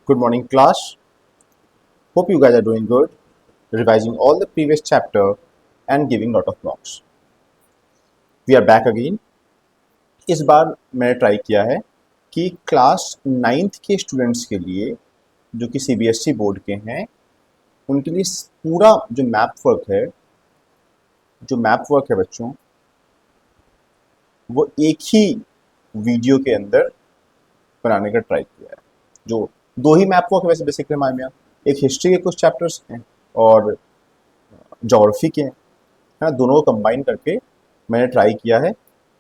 Good morning, class. Hope you guys are doing good, revising all the previous chapter and giving lot of marks. We are back again. इस बार मैंने try किया है कि class 9th के students के लिए जो कि सीबीएसई बोर्ड के हैं उनके लिए पूरा जो मैप वर्क है बच्चों, वो एक ही वीडियो के अंदर बनाने का ट्राई किया है। जो दो ही मैप वर्क है वैसे बेसिकली हमारे में, एक हिस्ट्री के कुछ चैप्टर्स हैं और ज्योग्राफी के हैं, है ना। दोनों को कंबाइन करके मैंने ट्राई किया है।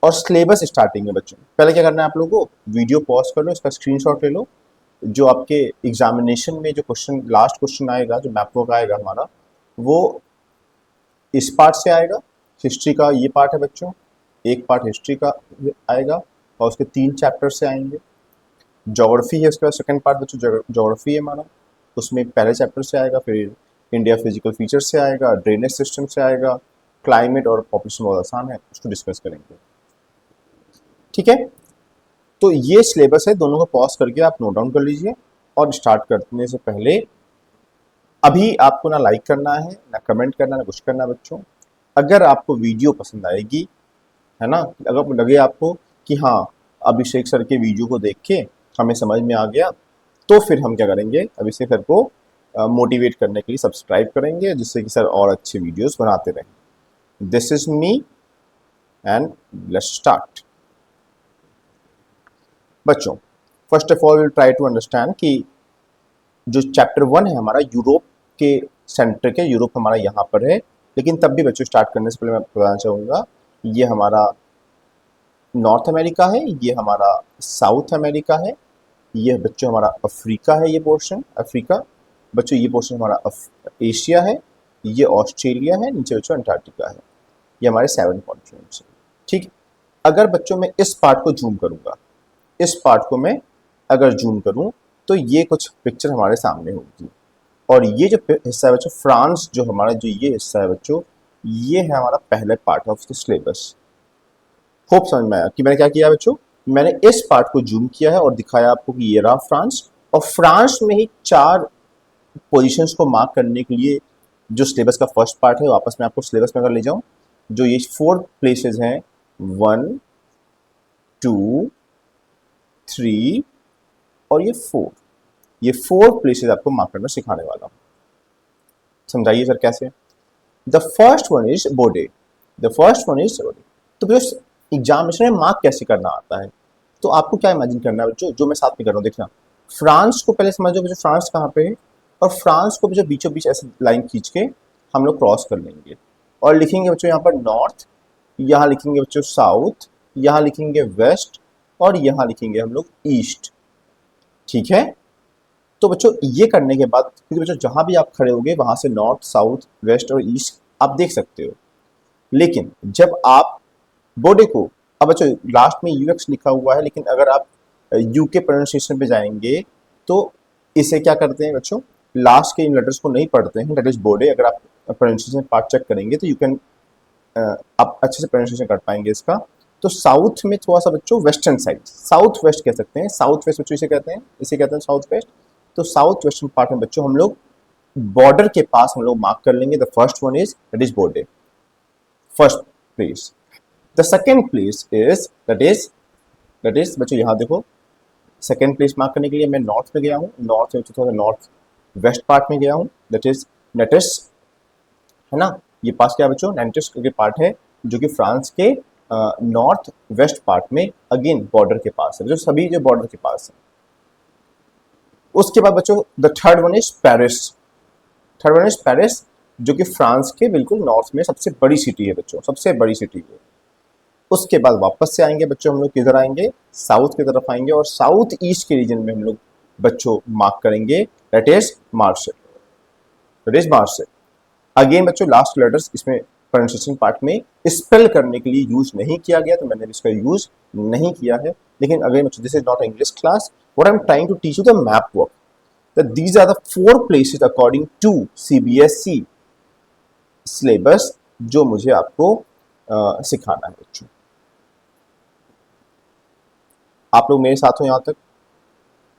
और सिलेबस स्टार्टिंग में बच्चों, पहले क्या करना है आप लोगों को, वीडियो पॉज कर लो, इसका स्क्रीनशॉट ले लो। जो आपके एग्जामिनेशन में जो क्वेश्चन, लास्ट क्वेश्चन आएगा, जो मैप वर्क आएगा हमारा, वो इस पार्ट से आएगा। हिस्ट्री का ये पार्ट है बच्चों, एक पार्ट हिस्ट्री का आएगा और उसके 3 चैप्टर से आएंगे। ज्योग्राफी है उसके बाद सेकंड पार्ट बच्चों, ज्योग्राफी है हमारा, उसमें पहले चैप्टर से आएगा, फिर इंडिया फिजिकल फीचर से आएगा, ड्रेनेज सिस्टम से आएगा, क्लाइमेट और पॉपुलेशन बहुत आसान है, उसको डिस्कस करेंगे। ठीक है, तो ये सिलेबस है, दोनों को पॉज करके आप नोट डाउन कर लीजिए। और स्टार्ट करने से पहले अभी आपको ना लाइक करना है, ना कमेंट करना, ना कुछ करना बच्चों। अगर आपको वीडियो पसंद आएगी, है ना, अगर लगे आपको कि हाँ अभिषेक सर के वीडियो को देख के हमें समझ में आ गया, तो फिर हम क्या करेंगे, अभिषेक सर को मोटिवेट करने के लिए सब्सक्राइब करेंगे, जिससे कि सर और अच्छे वीडियोस बनाते रहें। This is me and let's start. बच्चों, first of all try to understand कि जो चैप्टर 1 है हमारा यूरोप के सेंटर के, यूरोप हमारा यहाँ पर है, लेकिन तब भी बच्चों स्टार्ट करने से पहले मैं बताना चाहूँगा, ये हमारा नॉर्थ अमेरिका है, ये हमारा साउथ अमेरिका है, ये बच्चों हमारा अफ्रीका है, ये पोर्शन अफ्रीका। बच्चों ये पोर्शन हमारा एशिया है, ये ऑस्ट्रेलिया है, नीचे बच्चों अंटार्कटिका है। ये हमारे 7 कॉन्टिनेंट्स हैं। ठीक, अगर बच्चों मैं इस पार्ट को जूम करूँगा, इस पार्ट को मैं अगर जूम करूँ तो ये कुछ पिक्चर हमारे सामने होगी। और ये जो हिस्सा है बच्चों, फ्रांस, जो हमारा जो ये हिस्सा है बच्चों, ये है हमारा पहले part of the syllabus. Hope समझ में आया कि मैंने क्या किया बच्चों, मैंने इस पार्ट को जूम किया है और दिखाया आपको कि ये रहा फ्रांस, और फ्रांस में ही 4 पोजीशंस को मार्क करने के लिए जो सिलेबस का फर्स्ट पार्ट है, वापस मैं आपको सिलेबस में अगर ले जाऊं, जो ये 4 प्लेसेस हैं, 1 2 3 और ये 4 प्लेसेस आपको मार्क करना सिखाने वाला हूं। समझाइए सर कैसे। द फर्स्ट वन इज बोडे, द फर्स्ट वन इज बोडे। तो बच्चों एग्जामिनेशन में मार्क कैसे करना आता है, तो आपको क्या इमेजिन करना है बच्चों, जो मैं साथ में कर रहा हूँ, देखना। फ्रांस को पहले समझो बच्चों, फ्रांस कहाँ पे है, और फ्रांस को बच्चों बीचों बीच ऐसे लाइन खींच के हम लोग क्रॉस कर लेंगे और लिखेंगे बच्चों यहाँ पर नॉर्थ, यहाँ लिखेंगे बच्चों साउथ, यहाँ लिखेंगे वेस्ट, और यहाँ लिखेंगे हम लोग ईस्ट। ठीक है, तो बच्चों ये करने के बाद, क्योंकि बच्चों जहाँ भी आप खड़े होंगे वहाँ से नॉर्थ, साउथ, वेस्ट और ईस्ट आप देख सकते हो। लेकिन जब आप बोर्डे को, अब बच्चों लास्ट में यूएक्स लिखा हुआ है, लेकिन अगर आप यू के प्रोनाउंसिएशन पे जाएंगे तो इसे क्या करते हैं बच्चों, लास्ट के इन लेटर्स को नहीं पढ़ते हैं, दैट इज बोर्डे। अगर आप प्रोनाउंसिएशन पार्ट चेक करेंगे तो यू कैन, आप अच्छे से प्रोनाउंसिएशन कर पाएंगे इसका। तो साउथ में थोड़ा सा बच्चों वेस्टर्न साइड, साउथ वेस्ट कह सकते हैं, साउथ वेस्ट बच्चों इसे कहते हैं साउथ वेस्ट। तो साउथ वेस्टर्न पार्ट में बच्चों हम लोग बॉर्डर के पास हम लोग मार्क कर लेंगे। The first one is that is board, first place. The second place is that is बच्चों यहाँ देखो, सेकेंड प्लेस मार्क करने के लिए मैं नॉर्थ में गया हूँ, नॉर्थ में थोड़ा नॉर्थ वेस्ट पार्ट में गया हूँ, दैट इज नेटिस, है ना। ये पास क्या बच्चों, नेटिस के पार्ट है, जो कि फ्रांस के नॉर्थ वेस्ट पार्ट में अगेन बॉर्डर के पास है, जो सभी जो बॉर्डर के पास है। उसके बाद बच्चों the third one is Paris, third one is Paris, जो कि फ्रांस के बिल्कुल नॉर्थ में सबसे बड़ी सिटी है बच्चों, सबसे बड़ी सिटी है। उसके बाद वापस से आएंगे बच्चों, हम लोग किधर आएंगे, साउथ की तरफ आएंगे, और साउथ ईस्ट के रीजन में हम लोग बच्चों मार्क करेंगे, that is Marseille, that is Marseille. Again बच्चों लास्ट लेटर्स इसमें प्रोनाउंसिएशन पार्ट में स्पेल करने के लिए यूज नहीं किया गया, तो मैंने इसका यूज नहीं किया है। लेकिन अगेन बच्चों this is not English class, what I am trying to teach you the map work, that these are the 4 places according to CBSE syllabus जो मुझे आपको सिखाना है बच्चों। आप लोग मेरे साथ हो यहाँ तक।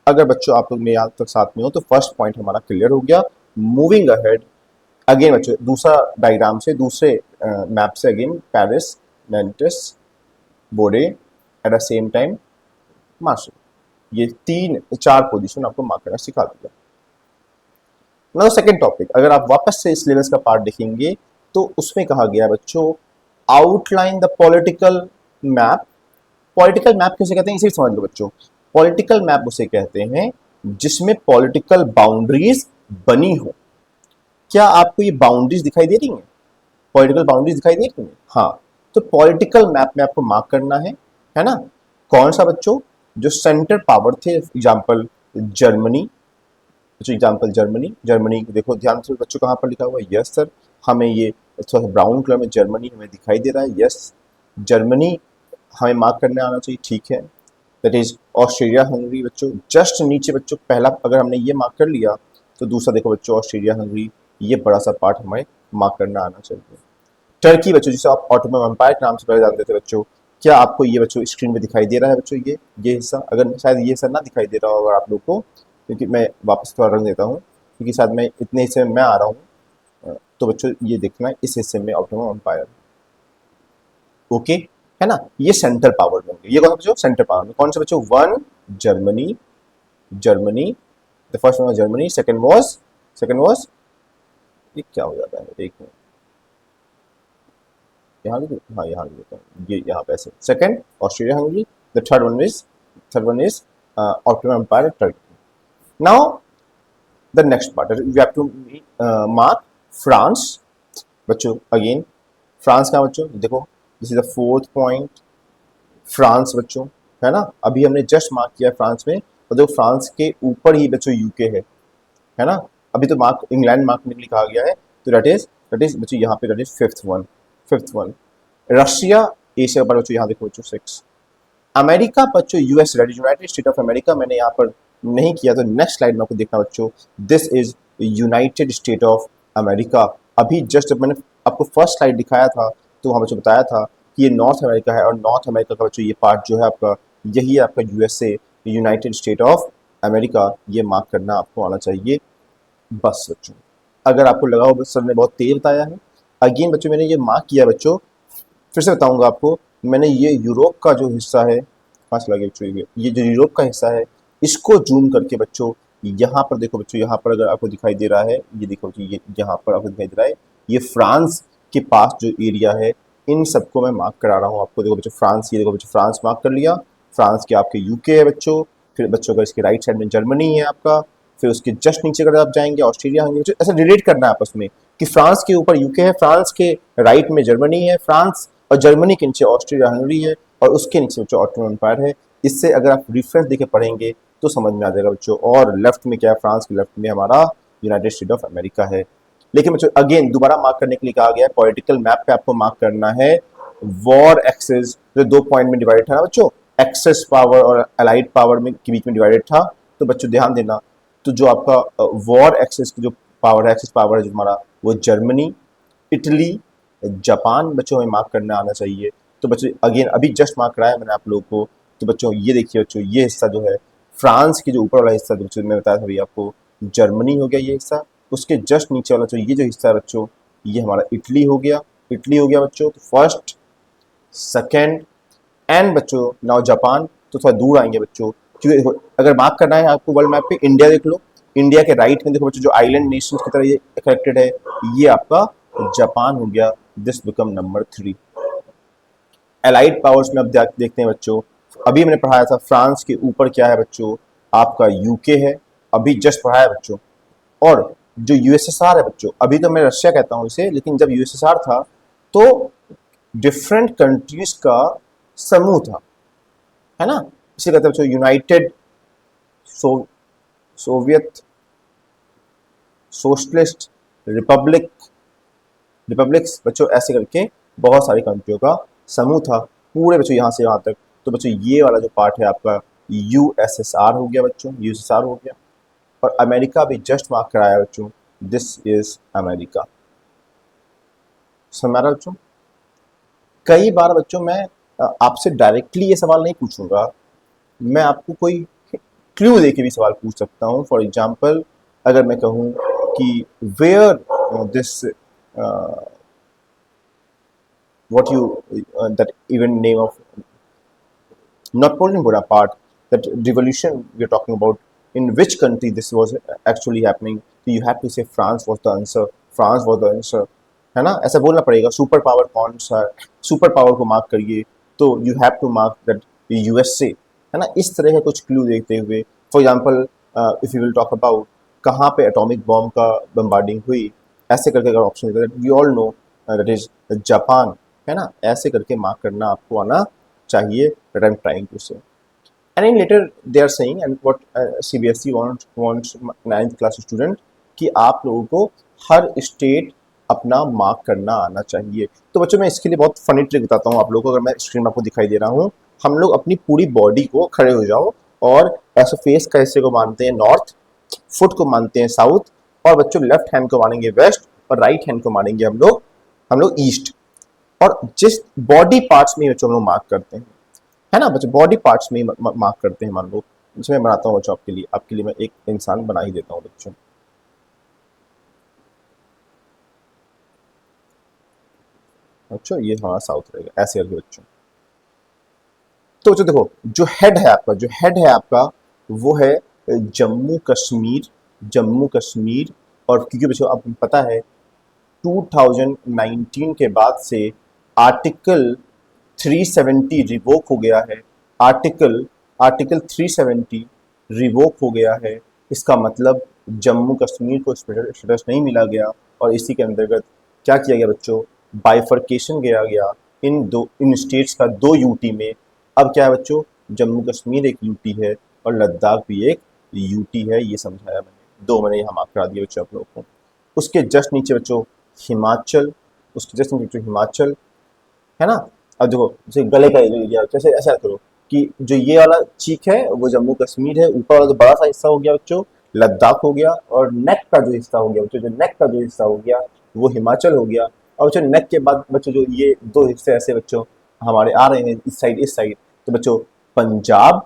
अगर बच्चों आप लोग मेरे यहाँ तक साथ में हो तो फर्स्ट पॉइंट हमारा क्लियर हो गया। मूविंग अहेड अगेन बच्चों, दूसरा डायग्राम से, दूसरे मैप से अगेन, पेरिस, नेंटिस, बोरे, at the same time Marseille, ये 3-4 पोजीशन आपको मार्क करना सिखा दिया। नाउ सेकंड टॉपिक, अगर आप वापस से इस सिलेबस का पार्ट देखेंगे तो उसमें कहा गया है बच्चों, outline the political map. Political map किसे कहते हैं इसे समझ लो बच्चों। पॉलिटिकल मैप उसे कहते हैं जिसमें पॉलिटिकल बाउंड्रीज बनी हो। क्या आपको ये बाउंड्रीज दिखाई दे रही हैं? पॉलिटिकल बाउंड्रीज दिखाई दे रही हैं? हाँ, तो पॉलिटिकल मैप में आपको मार्क करना है ना? कौन सा बच्चों? जो सेंटर पावर थे, example Germany, example Germany, Germany देखो ध्यान से बच्चों कहाँ पर लिखा हुआ है, यस सर, हमें ये थोड़ा सा ब्राउन कलर में जर्मनी हमें दिखाई दे रहा है, यस जर्मनी हमें मार्क करने आना चाहिए, ठीक है। दैट इज ऑस्ट्रेलिया हंगरी बच्चों, जस्ट नीचे बच्चों पहला अगर हमने ये मार्क कर लिया तो दूसरा देखो बच्चों ऑस्ट्रेलिया हंगरी, ये बड़ा सा पार्ट हमें मार्क करना आना चाहिए। टर्की बच्चों, जिसे आप ऑटोमन एम्पायर के नाम से पहले जानते थे बच्चों, क्या आपको ये बच्चों स्क्रीन में दिखाई दे रहा है बच्चों? ये हिस्सा, अगर शायद ये हिस्सा ना दिखाई दे रहा होगा आप लोग को, क्योंकि मैं वापस थोड़ा रंग देता हूँ, क्योंकि शायद मैं इतने हिस्से में मैं आ रहा हूँ, तो बच्चों ये देखना इस हिस्से में ऑटोमन एम्पायर, ओके है ना? ये सेंट्रल पावर में होंगे। ये कौन सा बच्चों? सेंट्रल पावर में कौन सा बच्चों? 1 Germany, Germany, the first one was Germany, second was ये क्या हो जाता है, एक मिनट यहाँ लिख, हाँ यहाँ लिख देता हूँ, ये यहाँ पे ऐसे, second Australia Hungary, the third one is Ottoman empire Turkey. Now the next part we have to mark France बच्चों। अगेन फ्रांस का बच्चों देखो, this is the fourth point, France बच्चों, है ना? अभी हमने जस्ट मार्क किया फ्रांस में, और देखो फ्रांस के ऊपर ही बच्चों यूके है ना? अभी तो मार्क इंग्लैंड मार्क करने के लिए कहा गया है, तो दैट इज बच्चों यहाँ पे that is fifth one. Russia Asia पर बच्चों, यहाँ देखो बच्चों 6। अमेरिका बच्चों US, United state of America मैंने यहाँ पर नहीं किया, तो नेक्स्ट स्लाइड में आपको देखना बच्चों, this is United state of America. अभी जस्ट जब मैंने आपको फर्स्ट स्लाइड दिखाया था तो वहाँ बच्चों बताया था कि ये नॉर्थ अमेरिका है, और नॉर्थ अमेरिका का बच्चों ये पार्ट जो है आपका, यही है आपका USA, United state of America, ये मार्क करना आपको आना चाहिए बस बच्चों। अगर आपको लगा हो सर ने बहुत तेज बताया है, अगेन बच्चों मैंने ये मार्क किया बच्चों, फिर से बताऊंगा आपको, मैंने ये यूरोप का जो हिस्सा है, कहाँ चला गया बच्चों, ये जो यूरोप का हिस्सा है, इसको जूम करके बच्चों यहाँ पर देखो बच्चों, यहाँ पर अगर आपको दिखाई दे रहा है, ये देखो बच्चों, ये यहाँ पर आपको दिखाई दे रहा है, ये फ्रांस के पास जो एरिया है, इन सबको मैं मार्क करा रहा हूँ आपको। देखो बच्चों फ्रांस, ये देखो बच्चों फ्रांस मार्क कर लिया, फ्रांस के आपके यूके है बच्चों, फिर बच्चों का इसके राइट साइड में जर्मनी है आपका, फिर उसके जस्ट नीचे अगर आप जाएंगे ऑस्ट्रेलिया होंगे बच्चों, ऐसा रिलेट करना है आपस में कि फ्रांस के ऊपर यूके है, फ्रांस के राइट में जर्मनी है, फ्रांस और जर्मनी के नीचे ऑस्ट्रेलिया हंगरी है, और उसके नीचे बच्चों ऑटोमन एम्पायर है। इससे अगर आप रेफरेंस देके पढ़ेंगे तो समझ में आ जाएगा बच्चों। और लेफ्ट में क्या है, फ्रांस के लेफ्ट में हमारा यूनाइटेड स्टेट ऑफ अमेरिका है। लेकिन बच्चों अगेन दोबारा मार्क करने के लिए कहा गया है, पॉलिटिकल मैप पे आपको मार्क करना है वॉर एक्सेस, जो 2 पॉइंट में डिवाइडेड था ना बच्चों, एक्सेस पावर और अलाइड पावर में के बीच में डिवाइडेड था, तो बच्चों ध्यान देना, तो जो आपका वॉर एक्सेस की जो पावर है, एक्सेस पावर है जो हमारा, वो जर्मनी, इटली, जापान बच्चों हमें मार्क करना आना चाहिए। तो बच्चों अगेन अभी जस्ट मार्क कराया मैंने आप लोगों को, तो बच्चों ये देखिए बच्चों, ये हिस्सा जो है फ्रांस की जो ऊपर वाला हिस्सा, जो मैं बताया था अभी आपको, जर्मनी हो गया ये हिस्सा, उसके जस्ट नीचे वाला जो ये जो हिस्सा है बच्चों, ये हमारा इटली हो गया, बच्चों। तो फर्स्ट, सेकेंड एंड बच्चों नाउ जापान, तो थोड़ा दूर आएंगे बच्चों, क्योंकि अगर मार्क करना है आपको वर्ल्ड मैप पे, इंडिया देख लो, इंडिया के राइट में देखो बच्चों, जो आइलैंड नेशन की तरह ये कनेक्टेड है, ये आपका जापान हो गया, this become number 3। Allied powers में अब देखते हैं बच्चों, अभी मैंने पढ़ाया था फ्रांस के ऊपर क्या है बच्चों, आपका यूके है, अभी जस्ट पढ़ाया बच्चों। और जो यूएसएसआर है बच्चों, अभी तो मैं रशिया कहता हूँ इसे, लेकिन जब यूएसएसआर था तो डिफरेंट कंट्रीज का समूह था, है ना? इसे कहते हैं बच्चों यूनाइटेड सोवियत सोशलिस्ट रिपब्लिक्स बच्चों, ऐसे करके बहुत सारी कंट्रियों का समूह था पूरे बच्चों यहाँ से यहाँ तक। तो बच्चों ये वाला जो पार्ट है आपका यूएसएसआर हो गया बच्चों, यूएसएसआर हो गया। और अमेरिका भी जस्ट मार्क कराया बच्चों, दिस इज अमेरिका। समझ रहा बच्चों? कई बार बच्चों मैं आपसे डायरेक्टली ये सवाल नहीं पूछूंगा, मैं आपको कोई क्लू देके भी सवाल पूछ सकता हूँ। फॉर एग्जाम्पल अगर मैं कहूँ कि where this what you that even name of Napoleon Bonaparte, that revolution we are talking about, in which country this was actually happening, so you have to say France was the answer, France was the answer, है ना, ऐसा बोलना पड़ेगा। Super power कौन सा, super power को mark करिए तो you have to mark that USA, है ना। इस तरह का कुछ क्लू देखते हुए, for example if you will talk about कहाँ पे एटॉमिक बॉम्ब का बम्बार्डिंग हुई, ऐसे करके अगर ऑप्शन देते we all know that is Japan, है ना। ऐसे करके मार्क करना आपको आना चाहिए, that I'm trying to say. And then later they are saying, and what CBSE wants 9th class student, कि आप लोगों को हर स्टेट अपना मार्क करना आना चाहिए। तो बच्चों मैं इसके लिए बहुत फनी ट्रिक बताता हूँ आप लोगों को। अगर मैं स्क्रीन में आपको दिखाई दे रहा हूँ, हम लोग अपनी पूरी बॉडी को खड़े हो जाओ और ऐसे फेस का हिस्से को मानते हैं नॉर्थ, फुट को मानते हैं साउथ, और बच्चों लेफ्ट हैंड को मानेंगे वेस्ट और राइट हैंड को मानेंगे हम लोग ईस्ट। और जिस बॉडी पार्ट्स में बच्चों हम लोग मार्क करते हैं, है ना बच्चों, बॉडी पार्ट्स में मार्क करते हैं मान लो। इसमें मैं बनाता हूँ बच्चों आपके लिए मैं एक इंसान बना ही देता हूँ बच्चों। बच्चों ये हमारा साउथ रहेगा, ऐसे करके बच्चों। तो बच्चों देखो, जो हेड है आपका, जो हेड है आपका वो है जम्मू कश्मीर, जम्मू कश्मीर। और क्योंकि बच्चों आपको पता है 2019 के बाद से आर्टिकल 370 रिवोक हो गया है, आर्टिकल आर्टिकल 370 रिवोक हो गया है। इसका मतलब जम्मू कश्मीर को स्पेशल स्टेटस नहीं मिला गया, और इसी के अंतर्गत क्या किया गया बच्चों, बाइफर्केशन किया गया इन स्टेट्स का, दो यूटी में। अब क्या है बच्चों, जम्मू कश्मीर एक यूटी है और लद्दाख भी एक यूटी है, ये समझाया मैंने, दो मैंने यहाँ मार्क करा दिया बच्चों आप लोगों को। उसके जस्ट नीचे बच्चों हिमाचल, उसके जस्ट नीचे बच्चों हिमाचल, है ना। अब देखो जैसे गले का एरिया, जैसे ऐसा करो कि जो ये वाला चीक है वो जम्मू कश्मीर है, ऊपर वाला जो बड़ा सा हिस्सा हो गया बच्चों लद्दाख हो गया, और नेक का जो हिस्सा हो गया बच्चों, जो नेक का जो हिस्सा हो गया वो हिमाचल हो गया। और बच्चों नेक के बाद बच्चों जो ये दो हिस्से ऐसे बच्चों हमारे आ रहे हैं इस साइड, तो बच्चों पंजाब,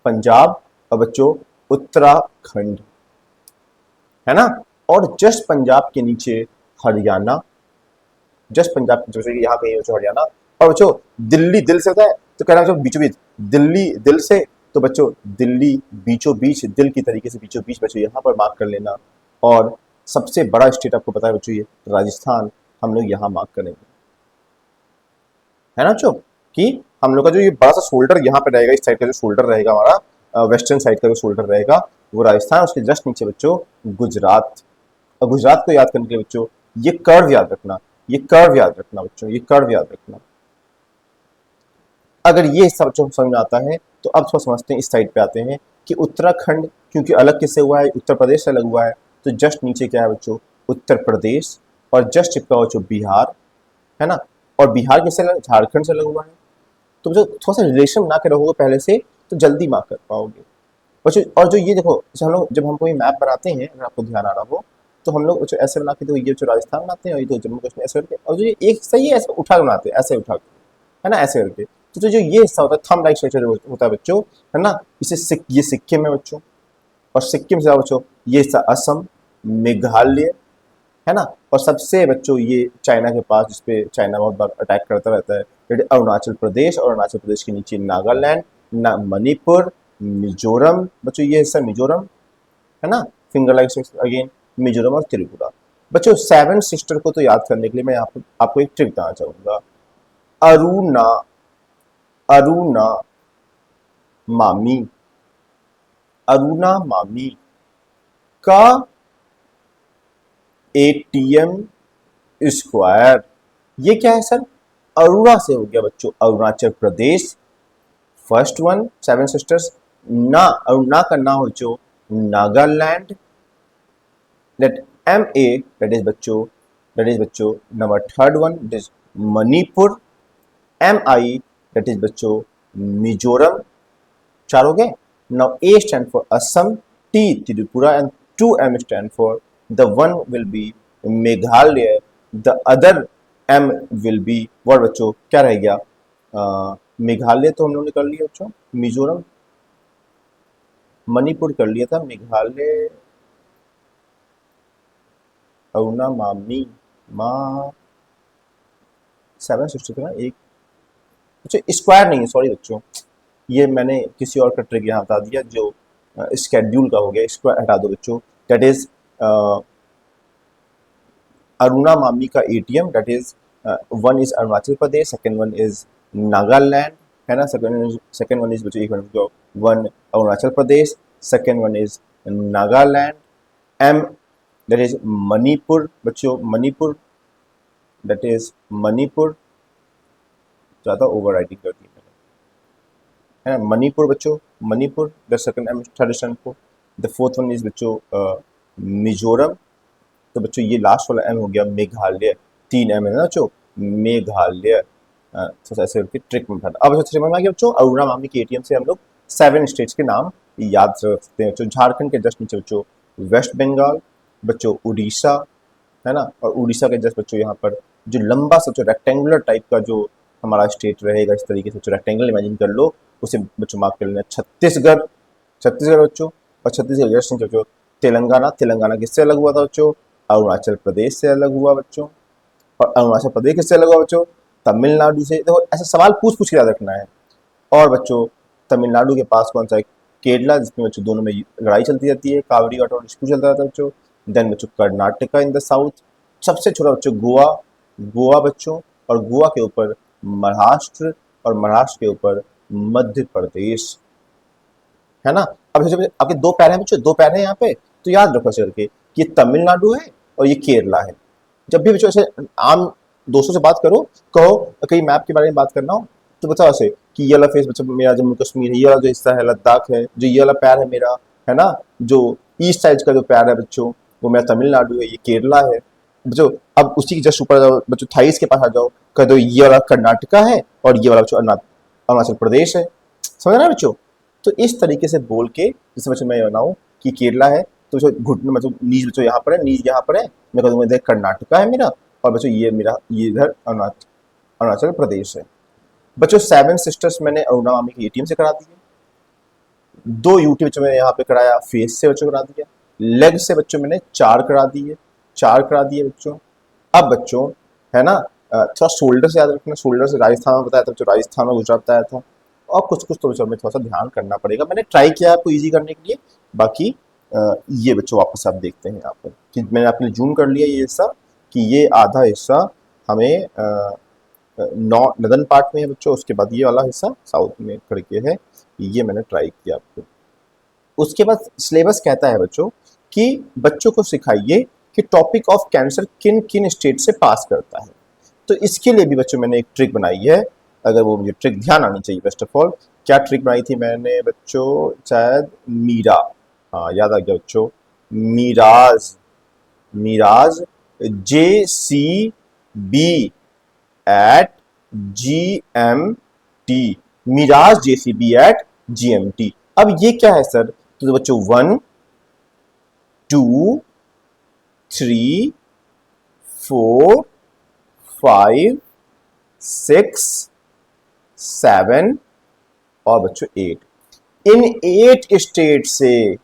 पंजाब, और बच्चों उत्तराखंड, है ना। और जस्ट पंजाब के नीचे हरियाणा, जस्ट पंजाब की जैसे यहाँ कहीं बच्चों हरियाणा। और बच्चों दिल्ली दिल से होता है तो कहना बच्चों बीचों बीच, दिल्ली दिल से, तो बच्चों दिल्ली बीचों बीच, दिल की तरीके से बीचों बीच बच्चों यहाँ पर मार्क कर लेना। और सबसे बड़ा स्टेट आपको पता है बच्चों ये राजस्थान, हम लोग यहाँ मार्क करेंगे, है ना बच्चों। कि हम लोग का जो ये बड़ा सा शोल्डर यहाँ पे रहेगा, इस साइड का जो शोल्डर रहेगा हमारा, वेस्टर्न साइड का जो शोल्डर रहेगा वो राजस्थान, उसके जस्ट नीचे बच्चों गुजरात। और गुजरात को याद करने के लिए बच्चों ये कर्व याद रखना, ये कर्व याद रखना बच्चों, ये कर्व याद रखना। अगर ये हिस्सा बच्चों को समझ में आता है तो अब थोड़ा समझते हैं, इस साइड पे आते हैं कि उत्तराखंड क्योंकि अलग किससे हुआ है, उत्तर प्रदेश से अलग हुआ है, तो जस्ट नीचे क्या है बच्चों उत्तर प्रदेश, और जस्ट चिपका बच्चों बिहार, है ना। और बिहार किससे अलग, झारखंड से अलग हुआ है। तो बच्चों थोड़ा सा रिलेशन बना के रहोगे पहले से तो जल्दी मार्क कर पाओगे बच्चों। और जो ये देखो, जैसे हम लोग जब हम कोई मैप बनाते हैं, अगर आपको ध्यान आ रहा हो, तो हम लोग बच्चों ऐसे बना के, तो ये जो राजस्थान बनाते हैं और ये तो जम्मू कश्मीर ऐसे करके, और जो ये एक सही है ऐसे उठा के बनाते हैं, ऐसे उठा के, है ना, ऐसे करके। तो जो ये हिस्सा होता है थंब लाइक स्ट्रक्चर होता है बच्चों, है ना, ये सिक्किम है बच्चों, और सिक्किम से बच्चों ये हिस्सा असम, मेघालय, है ना। और सबसे बच्चों ये चाइना के पास, जिसपे चाइना बहुत बार अटैक करता रहता है, अरुणाचल प्रदेश, और अरुणाचल प्रदेश के नीचे नागालैंड, मणिपुर, मिजोरम बच्चों, ये हिस्सा मिजोरम, है ना। फिंगर लाइक अगेन मिजोरम और त्रिपुरा। बच्चों सेवन सिस्टर को तो याद करने के लिए मैं आपको एक ट्रिक बताना चाहूंगा। अरुणा, अरुणा मामी, अरुणा मामी का एटीएम स्क्वायर, ये क्या है सर, अरुणा से हो गया बच्चों Arunachal Pradesh, first one seven sisters. ना अरुणा का ना हो जो Nagaland, let M A that is बच्चों number third one it is Manipur, M I that is बच्चों मिजोरम, चार हो गए। Now A stand for Assam, T Tripura, and two M stand for the one will be Meghalaya, the other M will be what बच्चों क्या रह गया, मेघालय तो हम लोगों ने कर लिया बच्चों, मिजोरम, मणिपुर कर लिया था, मेघालय, अरुणा मामी माँ 760 ना एक, अच्छा स्क्वायर नहीं है, सॉरी बच्चों, ये मैंने किसी और का ट्रिक यहाँ बता दिया जो स्केड्यूल का हो गया, स्क्वायर हटा दो बच्चों। दैट इज अरुणा मामी का ATM, that is one is Arunachal Pradesh, second one is Nagaland, है ना, सेकेंड वन इज बच्चों एक मिनट जो, one Arunachal Pradesh, second one is Nagaland, M that is Manipur बच्चों, मणिपुर, दैट इज मणिपुर, ज़्यादा ओवर राइटिंग कर दी मैंने, है ना, मणिपुर बच्चों, Manipur, the second M third stand को, द फोर्थ वन इज बच्चों मिजोरम, तो बच्चों ये लास्ट वाला एम हो गया मेघालय, 3 एम है ना बच्चों, मेघालय, तो ऐसे करके ट्रिक में था। अब बच्चों समझ में आ गया बच्चों, अरुणा मामी के एटीएम से हम लोग 7 स्टेट्स के नाम याद रख सकते हैं बच्चों। झारखंड के जस्ट नीचे बच्चों वेस्ट बंगाल, बच्चों उड़ीसा, है ना, और उड़ीसा के जस्ट बच्चों यहाँ पर जो लंबा सा जो रेक्टेंगुलर टाइप का जो हमारा स्टेट रहेगा, इस तरीके से रेक्टेंगल इमेजिन कर लो, उसे बच्चों मार्क कर लेना। छत्तीसगढ़, छत्तीसगढ़ बच्चों, और छत्तीसगढ़ जस्ट नीचे बच्चों तेलंगाना, तेलंगाना किससे अलग हुआ था बच्चों, अरुणाचल प्रदेश से अलग हुआ बच्चों, और अरुणाचल प्रदेश किससे अलग हुआ बच्चों, तमिलनाडु से। देखो ऐसा सवाल पूछ पूछ के याद रखना है। और बच्चों तमिलनाडु के पास कौन सा है, केरला, जिसमें बच्चों दोनों में लड़ाई चलती रहती है, कावड़ी वाटर डिस्प्यूट चलता रहता है बच्चों। देन बच्चों कर्नाटका इन द साउथ, सबसे छोटा बच्चों गोवा, गोवा बच्चों, और गोवा के ऊपर महाराष्ट्र, और महाराष्ट्र के ऊपर मध्य प्रदेश, है ना। अब जैसे आपके 2 पैर हैं बच्चों, 2 पैर हैं यहाँ पे, तो याद रखो सर के ये तमिलनाडु है और ये केरला है। जब भी बच्चों ऐसे आम दोस्तों से बात करो, कहो कहीं मैप के बारे में बात करना हो, तो बताओ ऐसे कि ये वाला फेस बच्चों मेरा जम्मू कश्मीर है, ये वाला जो हिस्सा है लद्दाख है, जो ये वाला पैर है मेरा, है ना, जो ईस्ट साइड का जो पैर है बच्चों वो मेरा तमिलनाडु है, ये केरला है बच्चों। अब उसी के जस्ट ऊपर जाओ बच्चों, थाईस के पास आ जाओ, कह दो ये वाला कर्नाटका है और ये वाला बच्चों अरुणाचल प्रदेश है। समझ रहे बच्चों। तो इस तरीके से बोल के जैसे बच्चों मैं बनाऊँ कि केरला है, तो बच्चों घुटने मतलब नीज बच्चों यहाँ पर है, नीज यहाँ पर है, मैं कह दूँगा इधर कर्नाटका है मेरा, और बच्चों ये मेरा ये इधर अरुणाचल प्रदेश है। बच्चों 7 सिस्टर्स मैंने अरुणा मामी के एटीएम से करा दिए, 2 यूटी बच्चों मैंने यहाँ पे कराया फेस से बच्चों करा दिया, लेग से बच्चों मैंने 4 करा दिए, 4 करा दिए बच्चों। अब बच्चों है ना थोड़ा शोल्डर से याद रखना, शोल्डर से राजस्थान में बताया था बच्चों, राजस्थान में गुजरात बताया था, और कुछ कुछ तो बच्चों में थोड़ा सा ध्यान करना पड़ेगा, मैंने ट्राई किया आपको ईजी करने के लिए। बाकी ये बच्चों वापस आप देखते हैं यहाँ पर कि मैंने आपके लिए जूम कर लिया ये हिस्सा, कि ये आधा हिस्सा हमें नॉर्दर्न पार्ट में है बच्चों, उसके बाद ये वाला हिस्सा साउथ में करके है, ये मैंने ट्राई किया आपको। उसके बाद सिलेबस कहता है बच्चों कि बच्चों को सिखाइए कि टॉपिक ऑफ कैंसर किन किन स्टेट से पास करता है। तो इसके लिए भी बच्चों मैंने एक ट्रिक बनाई है, अगर वो मुझे ट्रिक ध्यान आनी चाहिए। फर्स्ट ऑफ ऑल क्या ट्रिक बनाई थी मैंने बच्चों, शायद मीरा, हाँ याद आ गया बच्चों, मीराज, मीराज JCB@GMT, मिराज JCB@GMT। अब ये क्या है सर, तो बच्चों 1 2 3 4 5 6 7 और बच्चों 8, इन 8 स्टेट से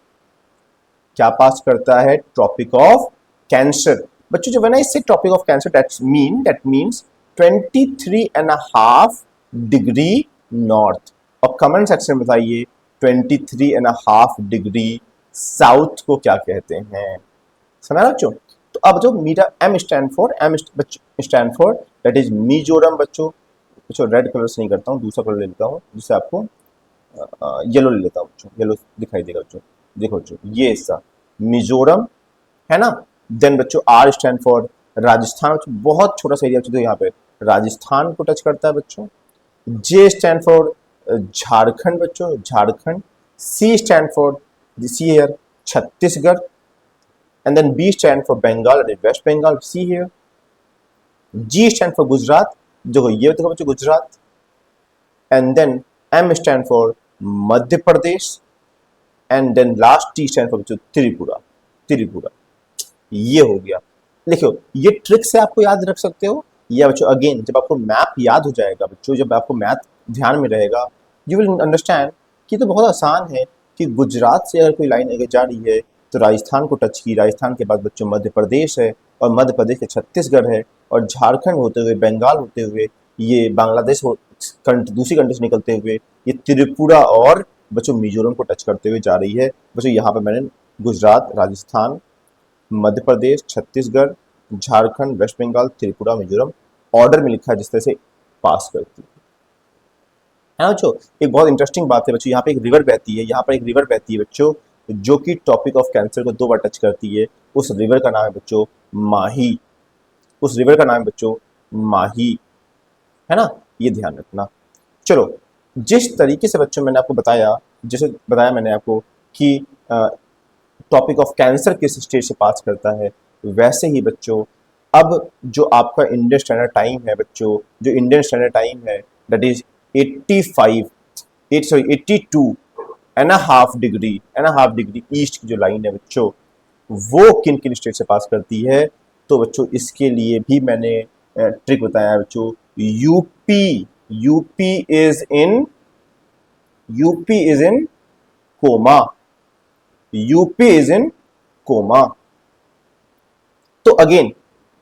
क्या पास करता है, ट्रॉपिक ऑफ कैंसर। बच्चों जो बना इससे tropic of cancer that means 23.5 degree north, और कमेंट सेक्शन में बताइए 23.5 डिग्री साउथ को क्या कहते हैं। समझ बच्चों। तो अब जो Meera M stand for that is Mizoram बच्चों। बच्चों रेड कलर से नहीं करता हूँ, दूसरा कलर ले लेता हूँ जिससे आपको येलो ले लेता हूँ बच्चों, येलो दिखाई देगा बच्चों। देखो बच्चों ये हिस्सा मिजोरम है ना। देन बच्चों आर स्टैंड फॉर राजस्थान, बहुत छोटा सा एरिया बच्चों, तो यहाँ पे राजस्थान को टच करता है बच्चों। जे स्टैंड फॉर झारखंड बच्चों, Jharkhand. C stand for see here Chhattisgarh, and then B stand for Bengal, west Bengal, see here. G stand for Gujarat, देखो ये देखो बच्चों Gujarat, and then M stand for Madhya Pradesh, and then last T stand for बच्चों त्रिपुरा, त्रिपुरा। ये हो गया। देखो ये ट्रिक से आपको याद रख सकते हो, या बच्चों अगेन जब आपको मैप याद हो जाएगा बच्चों, जब आपको मैथ ध्यान में रहेगा, यू विल अंडरस्टैंड कि तो बहुत आसान है कि गुजरात से अगर कोई लाइन अगर जा रही है तो राजस्थान को टच की, राजस्थान के बाद बच्चों मध्य प्रदेश है, और मध्य प्रदेश से छत्तीसगढ़ है, और झारखंड होते हुए बंगाल होते हुए ये बांग्लादेश दूसरी कंट्री से निकलते हुए ये त्रिपुरा और बच्चों मिजोरम को टच करते हुए जा रही है। बच्चों यहाँ पे मैंने गुजरात, राजस्थान, मध्य प्रदेश, छत्तीसगढ़, झारखंड, वेस्ट बंगाल, त्रिपुरा, मिजोरम ऑर्डर में लिखा है जिस तरह से पास करती है बच्चों। एक बहुत इंटरेस्टिंग बात है बच्चों, यहाँ पे एक रिवर बहती है, यहाँ पर एक रिवर बहती है बच्चों जो कि टॉपिक ऑफ कैंसर को 2 बार टच करती है। उस रिवर का नाम है बच्चों माही, उस रिवर का नाम है बच्चों माही, है ना, ये ध्यान रखना। चलो, जिस तरीके से बच्चों मैंने आपको बताया, जैसे बताया मैंने आपको कि टॉपिक ऑफ कैंसर किस स्टेज से पास करता है, वैसे ही बच्चों अब जो आपका इंडियन स्टैंडर्ड टाइम है बच्चों, जो इंडियन स्टैंडर्ड टाइम है दैट इज 82.5 डिग्री ईस्ट की जो लाइन है बच्चों, वो किन किन स्टेट से पास करती है। तो बच्चों इसके लिए भी मैंने ट्रिक बताया बच्चों, UP UP is in coma, UP is in coma. तो again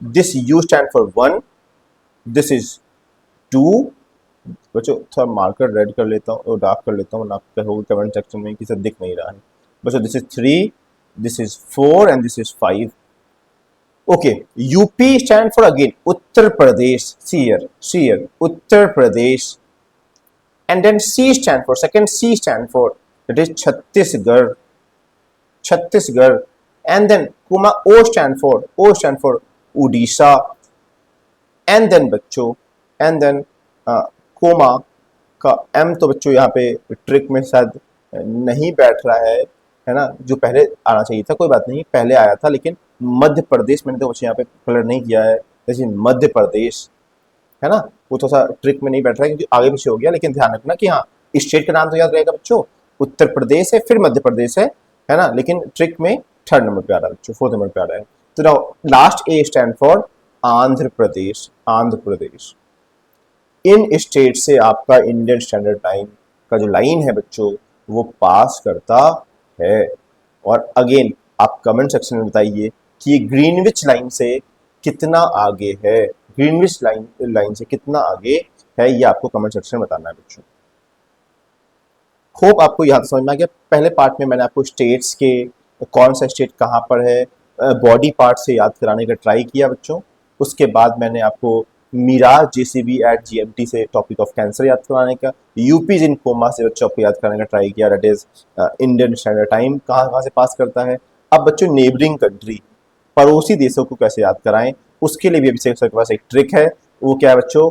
this U stand for 1, this is 2। बच्चों थोड़ा मार्कर रेड कर लेता हूँ और डार्क कर लेता हूँ, ना कहोगे कमेंट सेक्शन में कि सर दिख नहीं रहा है। बच्चों this is 3, this is 4 and this is 5। Okay, UP stand for again Uttar Pradesh, C Uttar Pradesh. And then C stand for, second C stand for that is Chhattisgarh, and then comma O stand for Orissa. And then बच्चों, and then comma का M तो बच्चों यहाँ पे trick में शायद नहीं बैठ रहा है ना, जो पहले आना चाहिए था, कोई बात नहीं, पहले आया था, लेकिन मध्य प्रदेश मैंने तो बच्चों यहाँ पे कलर नहीं किया है, जैसे मध्य प्रदेश है ना, वो थोड़ा सा ट्रिक में नहीं बैठ रहा है क्योंकि आगे पीछे हो गया। लेकिन ध्यान रखना कि हाँ, स्टेट का नाम तो याद रहेगा बच्चों, उत्तर प्रदेश है, फिर मध्य प्रदेश है ना, लेकिन ट्रिक में 3rd नंबर पे आ रहा है बच्चों, 4th नंबर पे आ रहा है। तो now last A stand for Andhra Pradesh. In state से आपका इंडियन स्टैंडर्ड टाइम का जो लाइन है बच्चों वो पास करता है। और अगेन आप कमेंट सेक्शन में बताइए कि ये ग्रीनविच लाइन से कितना आगे है, ग्रीनविच लाइन से कितना आगे है, ये आपको कमेंट सेक्शन में बताना है बच्चों। होप आपको यहाँ समझ में आ गया। पहले पार्ट में मैंने आपको स्टेट्स के कौन सा स्टेट कहाँ पर है बॉडी पार्ट से याद कराने का ट्राई किया बच्चों। उसके बाद मैंने आपको मिराज जेसीबी एट जीएमटी से टॉपिक ऑफ कैंसर याद कराने का, यूपीज इन कोमा से बच्चों को याद कराने का ट्राई किया, that is Indian standard time कहाँ से पास करता है। अब बच्चों नेबरिंग कंट्री, पड़ोसी देशों को कैसे याद कराएं, उसके लिए भी अभिषेक सर के पास एक ट्रिक है। वो क्या है बच्चों,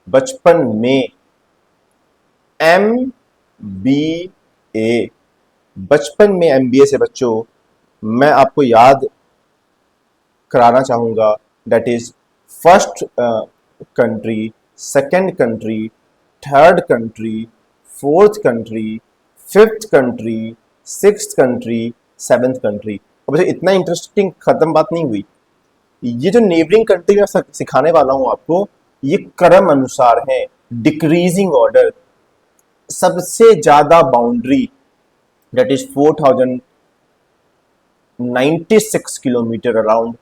बचपन में MBA, बचपन में MBA से बच्चों मैं आपको याद कराना चाहूंगा, that is first country, second country, third country, fourth country, fifth country, sixth country, seventh country. अब इतना इंटरेस्टिंग खत्म बात नहीं हुई। ये जो नेबरिंग कंट्री में सिखाने वाला हूं आपको, ये क्रम अनुसार है, डिक्रीजिंग ऑर्डर। सबसे ज्यादा boundary that is 4096 kilometre around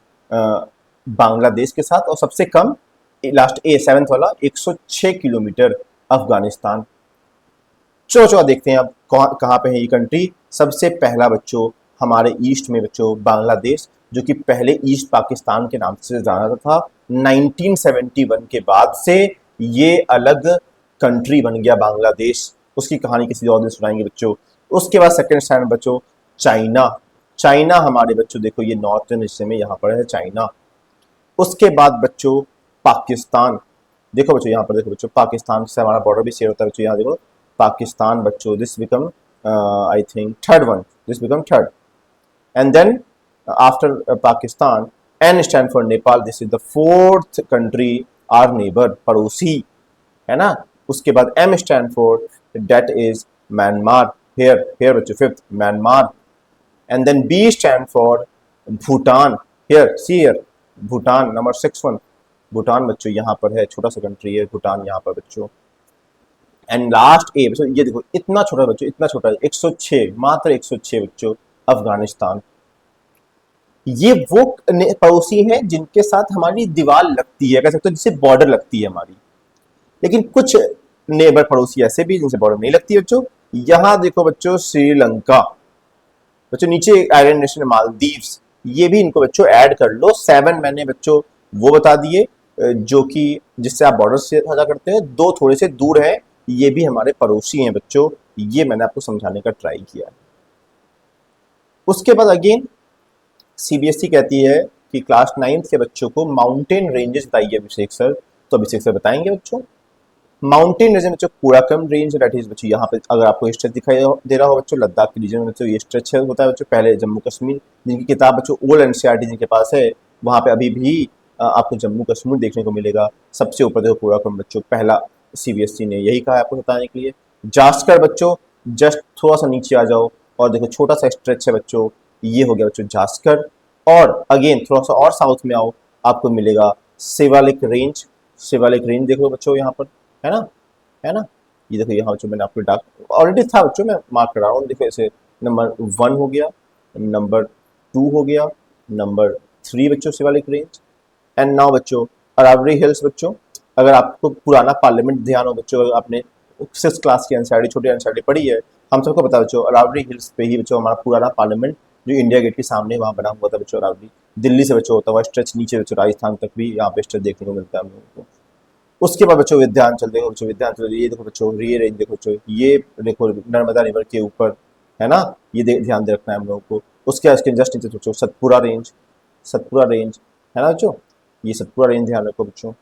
Bangladesh के साथ, और सबसे कम लास्ट ए 7th वाला 106 किलोमीटर अफगानिस्तान। चलो देखते हैं अब कहाँ पे है ये कंट्री। सबसे पहला बच्चों हमारे ईस्ट में बच्चों बांग्लादेश, जो कि पहले ईस्ट पाकिस्तान के नाम से जाना था। 1971 के बाद से ये अलग कंट्री बन गया बांग्लादेश, उसकी कहानी किसी और दिन सुनाएंगे बच्चों। उसके बाद सेकंड स्टैंड बच्चों चाइना हमारे बच्चों देखो ये नॉर्थर्न हिस्से में यहाँ पर है चाइना। उसके बाद बच्चों पाकिस्तान, देखो बच्चों यहाँ पर देखो बच्चों, पाकिस्तान से हमारा बॉर्डर भी शेयर होता है बच्चों, यहाँ देखो पाकिस्तान बच्चों, this become I think third one, this become third. And then after Pakistan N stand for Nepal, this is the fourth country our neighbour, पड़ोसी है ना। उसके बाद M stand for that is Myanmar, here बच्चों fifth Myanmar. And then B stand for Bhutan, here see here Bhutan number 6 one, Bhutan बच्चों यहाँ पर है, छोटा सा कंट्री है भूटान यहाँ पर बच्चों। एंड लास्ट ए बच्चों, ये देखो इतना छोटा बच्चों, इतना छोटा, 106, मात्र 106 बच्चों, अफगानिस्तान। ये वो पड़ोसी हैं जिनके साथ हमारी दीवार लगती है, कह सकते हो जिससे बॉर्डर लगती है हमारी। लेकिन कुछ नेबर पड़ोसी ऐसे भी जिनसे बॉर्डर नहीं लगती है बच्चों। यहाँ देखो बच्चों श्रीलंका, बच्चों नीचे आइलैंड नेशन मालदीव्स, ये भी इनको बच्चों ऐड कर लो। 7 मैंने बच्चों वो बता दिए जो कि जिससे आप बॉर्डर से साझा करते हैं, 2 थोड़े से दूर है, ये भी हमारे पड़ोसी हैं बच्चों। ये मैंने आपको समझाने का ट्राई किया है। उसके बाद अगेन सीबीएसई कहती है कि क्लास 9th के बच्चों को माउंटेन रेंजेस बताइए अभिषेक सर। तो अभिषेक सर बताएंगे बच्चों माउंटेन रीजन बच्चों कुराकम रेंज, दैट इज बच्चों यहाँ पे अगर आपको स्ट्रेच दिखाई दे रहा हो बच्चों, लद्दाख के रीजन में बच्चों ये स्ट्रेच होता है बच्चों। पहले जम्मू कश्मीर, जिनकी किताब बच्चों ओल्ड एनसीईआरटी जिनके पास है, वहाँ पे अभी भी आपको जम्मू कश्मीर देखने को मिलेगा। सबसे ऊपर देखो कुराकम बच्चों, पहला सीबीएसई ने यही कहा है आपको बताने के लिए। जास्कर बच्चों जस्ट थोड़ा सा नीचे आ जाओ और देखो छोटा सा स्ट्रेच है बच्चों, ये हो गया बच्चों जास्कर। और अगेन थोड़ा सा और साउथ में आओ, आपको मिलेगा शिवालिक रेंज। शिवालिक रेंज देखो बच्चों यहाँ पर, है ना, है ना। ये देखो यहाँ बच्चों मैंने आपको डाक ऑलरेडी था बच्चों, मैं मार्क कर रहा हूँ। देखो ऐसे नंबर 1 हो गया, नंबर 2 हो गया, नंबर 3 बच्चों शिवालिक रेंज। एंड नाउ बच्चों अरावली हिल्स बच्चों, अगर आपको पुराना पार्लियामेंट ध्यान हो बच्चों, अगर आपने 6th क्लास की एनसीईआरटी छोटी एनसीईआरटी पढ़ी है, हम सबको पता बच्चों अरावली हिल्स पे ही बच्चों हमारा पुराना पार्लियामेंट जो इंडिया गेट के सामने वहाँ बना हुआ था बच्चों। अरावली दिल्ली से बच्चों होता हुआ स्ट्रेच नीचे बच्चों राजस्थान तक भी यहाँ पे स्ट्रेच देखने को मिलता है हम लोगों को। उसके बाद बच्चों विध्यांचल देखो बच्चों, विध्यांचल ये देखो बच्चों, ये रेंज देखो बच्चों, ये देखो नर्मदा रिवर के ऊपर, है ना, ये ध्यान दे रखना है हम लोगों को। उसके बाद जस्ट नीचे बच्चों सतपुरा रेंज, सतपुरा रेंज, है ना बच्चों, ये सतपुरा रेंज ध्यान रखो बच्चों।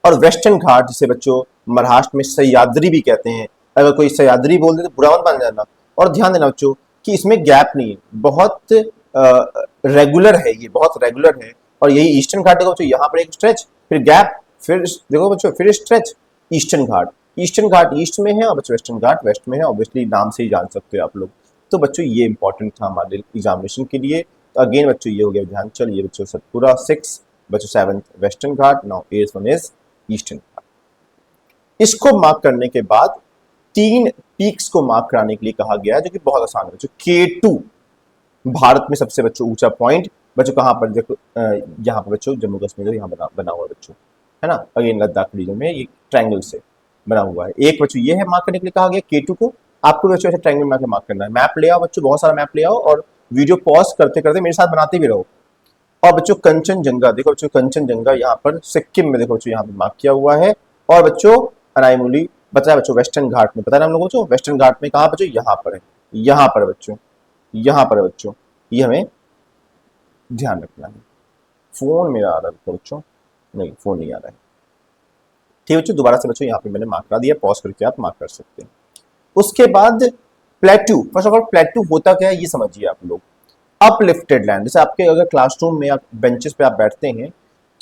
और वेस्टर्न घाट जिसे बच्चों महाराष्ट्र में सह्याद्री भी कहते हैं, अगर कोई सह्याद्री बोल दे तो बुरा मत मान जाना। और ध्यान देना बच्चों कि इसमें गैप नहीं है, बहुत रेगुलर है, ये बहुत रेगुलर है। और यही ईस्टर्न घाट देखो बच्चों, यहाँ पर एक स्ट्रेच, फिर गैप, फिर देखो बच्चों फिर स्ट्रेच। ईस्टर्न घाट, ईस्टर्न घाट ईस्ट में है और बच्चों वेस्टर्न घाट वेस्ट में है, ऑब्वियसली नाम से ही जान सकते हो आप लोग। तो बच्चों ये इंपॉर्टेंट था हमारे एग्जामिनेशन के लिए। तो अगेन बच्चों ये हो गया ध्यानचल, ये बच्चों सतपुरा 6, बच्चों 7th western Ghat, now 8th one is eastern Ghat. इसको मार्क करने के बाद 3 पीक्स को मार्क कराने के लिए कहा गया है, जो कि बहुत आसान है बच्चों। K2 भारत में सबसे बच्चों ऊंचा पॉइंट बच्चों कहाँ पर देखो, यहाँ पर बच्चों जम्मू कश्मीर यहाँ बना हुआ है बच्चों, है ना, अगेन लद्दाख रीजन में ये ट्रायंगल से बना हुआ है। एक बच्चों ये है मार्क करने के लिए कहा गया K2 को। आपको बच्चों ऐसे ट्रायंगल बना के मार्क करना है। मैप ले आओ बच्चों, बहुत सारा मैप ले आओ और वीडियो पॉज करते करते मेरे साथ बनाते भी रहो। और बच्चों कंचनजंगा देखो बच्चों, कंचनजंगा यहाँ पर सिक्किम में देखो बच्चों, यहाँ पे मार्क किया हुआ है। और बच्चों अनाईमुली बताया बच्चों वेस्टर्न घाट में, पता है ना हम लोगों को वेस्टर्न घाट में कहाँ बच्चों, यहाँ पर है, यहाँ पर बच्चों, यहाँ पर है बच्चों, ये हमें ध्यान रखना है। फोन मेरा आ रहा है बच्चों, नहीं फोन नहीं आ रहा है, ठीक है बच्चों। दोबारा से बच्चों यहाँ पे मैंने मार्क करा दिया, पॉज करके आप मार्क कर सकते हैं। उसके बाद plateau, first of all plateau होता क्या है ये समझिए आप लोग। अपलिफ्टेड लैंड, जैसे आपके अगर क्लासरूम में या बेंचेस पे आप बैठते हैं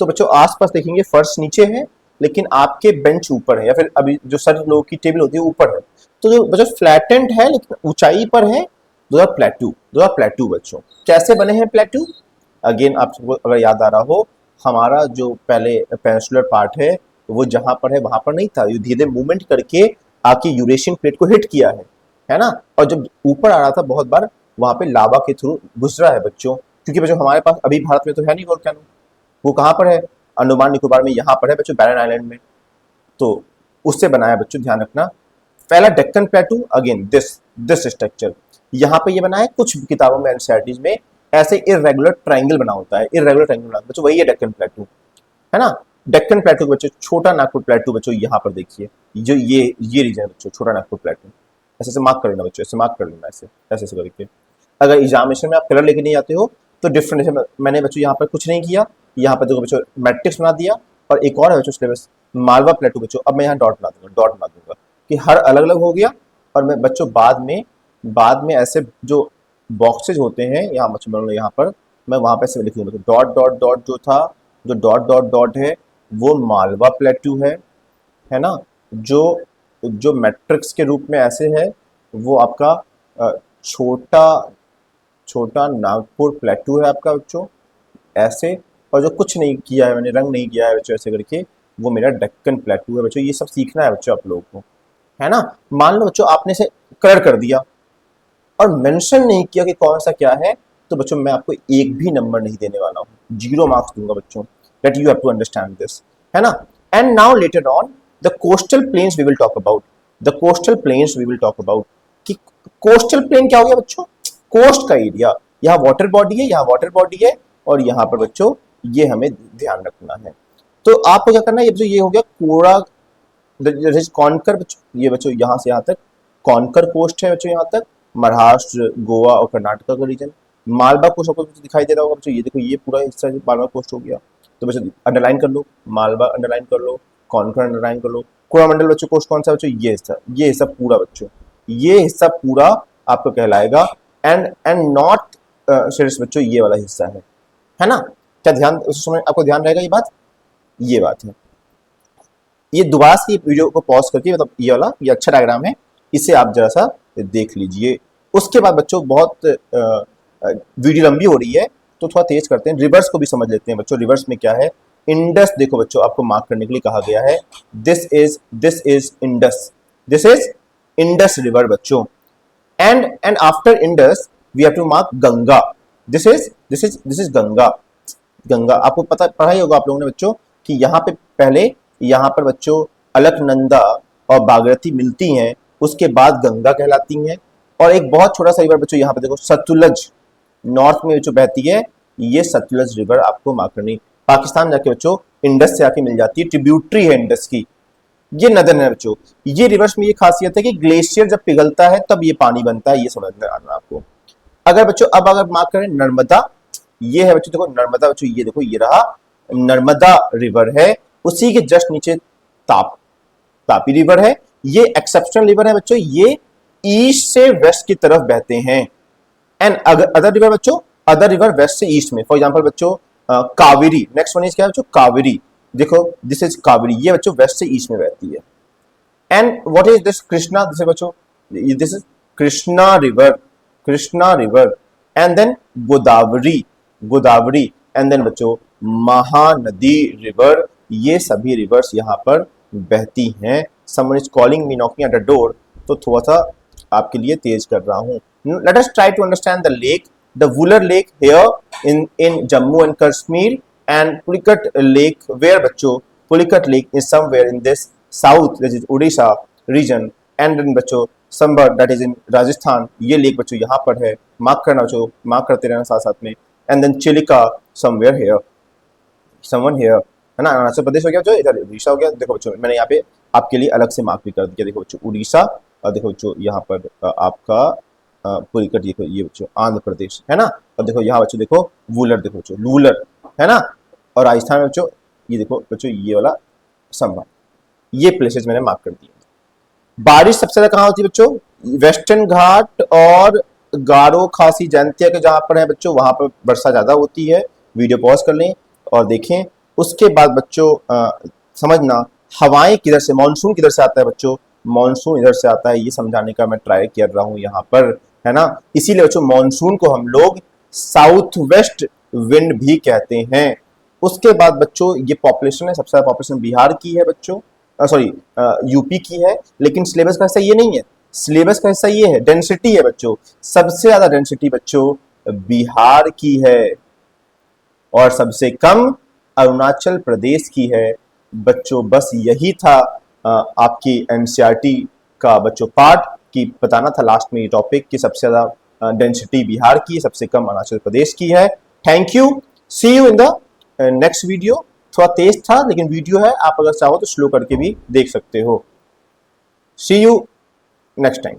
तो बच्चों आसपास देखेंगे फर्श नीचे है लेकिन आपके बेंच ऊपर है, या फिर अभी जो सर लोगों की टेबल होती है ऊपर है। तो जो बच्चों फ्लैटेंड है लेकिन ऊंचाई पर है, दो आर प्लेट्यू, दो आर प्लेट्यू बच्चों। कैसे बने हैं प्लेट्यू, अगेन आप सबको अगर याद आ रहा हो, हमारा जो पहले पेनिसुलर पार्ट है वो जहां पर है वहां पर नहीं था, ये धीरे मूवमेंट करके आके यूरेशियन प्लेट को हिट किया है ना। और जब ऊपर आ रहा था बहुत बार वहां पे लावा के थ्रू गुजरा है बच्चों, क्योंकि बच्चों हमारे पास अभी भारत में तो है नहीं वोल्केनो, वो कहाँ पर है, अंडमान निकोबार में, यहाँ पर है बच्चों बैरन आइलैंड में। तो उससे बनाया बच्चों, ध्यान रखना। पहला डेक्कन प्लेटू, अगेन दिस स्ट्रक्चर, यहाँ पे ये बना है। कुछ किताबों में एनसीईआरटीज में ऐसे इरेगुलर ट्रायंगल बना होता है, इरेगुलर ट्रायंगल बना बच्चों, वही है डेक्कन प्लेटू, है ना। डेक्कन प्लेटू के बच्चों छोटा नागपुर प्लेटू बच्चों यहाँ पर देखिए, जो ये रीजन है बच्चों, छोटा नागपुर प्लेटू। ऐसे से मार्क कर लेना बच्चों, ऐसे मार्क कर लेना, ऐसे ऐसे करके। अगर एग्जामिनेशन में आप कलर लेके नहीं आते हो तो डिफरेंट, मैंने बच्चों यहाँ पर कुछ नहीं किया, यहाँ पर देखो बच्चों मैट्रिक्स बना दिया। और एक और है बच्चों सिलेबस मालवा प्लेटू बच्चों, अब मैं यहाँ डॉट बना दूंगा, डॉट बना दूंगा कि हर अलग अलग हो गया। और मैं बच्चों बाद में ऐसे जो बॉक्सेज होते हैं यहाँ बच्चों, यहाँ पर मैं वहाँ पे ऐसे लिख दूंगा डॉट डॉट डॉट, जो था जो डॉट डॉट डॉट है वो मालवा प्लेटू है ना। जो जो मैट्रिक्स के रूप में ऐसे है वो आपका छोटा छोटा नागपुर प्लेटू है आपका बच्चों, ऐसे। और जो कुछ नहीं किया है मैंने, रंग नहीं किया है बच्चों ऐसे करके, वो मेरा डेक्कन प्लेटू है बच्चों। ये सब सीखना है बच्चों आप लोगों को, है ना। मान लो बच्चों आपने से कलर कर दिया और मेंशन नहीं किया कि कौन सा क्या है, तो बच्चों मैं आपको एक भी नंबर नहीं देने वाला हूँ, 0 मार्क्स दूंगा बच्चों। That you have to understand this, है ना। And now later on the coastal plains we will talk about, the coastal plains we will talk about. कि कोस्टल प्लेन क्या हो गया बच्चों, कोस्ट का एरिया, यहाँ वाटर बॉडी है, यहाँ वाटर बॉडी है, और यहाँ पर बच्चों ये हमें ध्यान रखना है। तो आपको क्या करना है, ये हो गया कोरा कॉन्कर, ये बच्चों यहाँ से यहाँ तक कॉन्कर कोस्ट है बच्चों, यहाँ तक महाराष्ट्र, गोवा और कर्नाटका का रीजन। मालवा कोस्ट आपको दिखाई दे रहा होगा बच्चों, ये देखो ये पूरा हिस्सा मालवा कोस्ट हो गया। तो बच्चों अंडरलाइन कर लो, मालवा अंडरलाइन कर लो, कॉन्कर अंडरलाइन कर लो। कोरामंडल बच्चों कोस्ट कौन सा बच्चों, ये हिस्सा पूरा बच्चों, ये हिस्सा पूरा आपको कहलाएगा। एंड नॉर्थ शेड्स बच्चों ये वाला हिस्सा है ना। क्या ध्यान उस समय आपको ध्यान रहेगा ये बात है। ये दोबारा से वीडियो को पॉज करके, मतलब ये वाला ये अच्छा डायग्राम है, इसे आप जरा सा देख लीजिए। उसके बाद बच्चों बहुत वीडियो लंबी हो रही है तो थोड़ा तेज करते हैं, रिवर्स को भी समझ लेते हैं बच्चों। रिवर्स में क्या है, इंडस देखो बच्चों आपको मार्क करने के लिए कहा गया है, this is Indus, this is Indus river बच्चों। And after Indus we have to mark Ganga, this is Ganga. Ganga आपको पता पढ़ा ही होगा आप लोगों ने बच्चों कि यहाँ पे पहले यहाँ पर बच्चों अलकनंदा और भागीरथी मिलती हैं, उसके बाद गंगा कहलाती हैं। और एक बहुत छोटा सा रिवर बच्चों यहाँ पे देखो सतलुज, नॉर्थ में बच्चों बहती है, ये सतलुज रिवर आपको मार्क करनी। पाकिस्तान जाके बच्चों इंडस से आके मिल जाती है, ट्रिब्यूटरी है इंडस की, ये नदन है बच्चों। ये रिवर्स में ये खासियत है कि ग्लेशियर जब पिघलता है तब ये पानी बनता है, ये समझ में आना आपको। अगर बच्चों अब अगर मार्क करें नर्मदा, ये है बच्चों देखो नर्मदा बच्चों, ये देखो ये रहा नर्मदा रिवर है, उसी के जस्ट नीचे तापी रिवर है। ये एक्सेप्शनल रिवर है बच्चों, ये ईस्ट से वेस्ट की तरफ बहते हैं। एंड अदर रिवर बच्चों, अदर रिवर वेस्ट से ईस्ट में, फॉर एग्जांपल बच्चों कावेरी, नेक्स्ट वन इज क्या है बच्चों, कावेरी, देखो दिस इज कावेरी, ये बच्चों वेस्ट से ईस्ट में बहती है। And what is this, Krishna, this बच्चों this is Krishna river, and then Godavari, and then बच्चों महानदी रिवर। ये सभी रिवर्स यहाँ पर बहती हैं। Someone is calling me, knocking at the door, तो थोड़ा सा आपके लिए तेज कर रहा हूँ। Let us try to understand the lake, the Wular lake here in Jammu and Kashmir, and Pulicat lake where बच्चों, Pulicat lake is somewhere in this south, that is Orissa region. And then बच्चों Sambhar, that is in Rajasthan, ये लेक बच्चों यहाँ पर है, मार्क करना बच्चों, mark करते रहना साथ साथ में। And then Chilika somewhere here, someone here, है ना, अरुणाचल प्रदेश हो गया बच्चों, इधर उड़ीसा हो गया। देखो बच्चों मैंने यहाँ पे आपके लिए अलग से मार्क भी कर दिया, देखो बच्चों उड़ीसा, और देखो बच्चों यहाँ पर आपका पुलिकट, ये बच्चों आंध्र प्रदेश, है ना। और देखो यहाँ बच्चों देखो वूलर, देखो बच्चों वूलर, है ना। और राजस्थान में बच्चों ये देखो बच्चों ये वाला संभव, ये प्लेसेस मैंने मार्क कर दिए। बारिश सबसे ज्यादा कहाँ होती है बच्चों, वेस्टर्न घाट और गारो खासी जयंतिया के जहां पर है बच्चों, वहां पर वर्षा ज्यादा होती है। वीडियो पॉज कर लें और देखें। उसके बाद बच्चों समझना हवाएं किधर से, मानसून किधर से आता है बच्चों, मानसून इधर से आता है, ये समझाने का मैं ट्राई कर रहा हूँ यहाँ पर, है ना। इसीलिए बच्चों मानसून को हम लोग साउथ वेस्ट विंड भी कहते हैं। उसके बाद बच्चों ये पॉपुलेशन है, सबसे ज्यादा पॉपुलेशन बिहार की है बच्चों, सॉरी यूपी की है, लेकिन सिलेबस का हिस्सा ये नहीं है। सिलेबस का हिस्सा ये है, डेंसिटी है बच्चों, सबसे ज्यादा डेंसिटी बच्चों बिहार की है और सबसे कम अरुणाचल प्रदेश की है बच्चों। बस यही था आपकी एनसीईआरटी का बच्चों पार्ट, कि बताना था लास्ट में ये टॉपिक कि सबसे ज्यादा डेंसिटी बिहार की, सबसे कम अरुणाचल प्रदेश की है। Thank you, see you in the next video. थोड़ा तेज था लेकिन वीडियो है, आप अगर चाहो तो स्लो करके भी देख सकते हो। सी यू नेक्स्ट टाइम।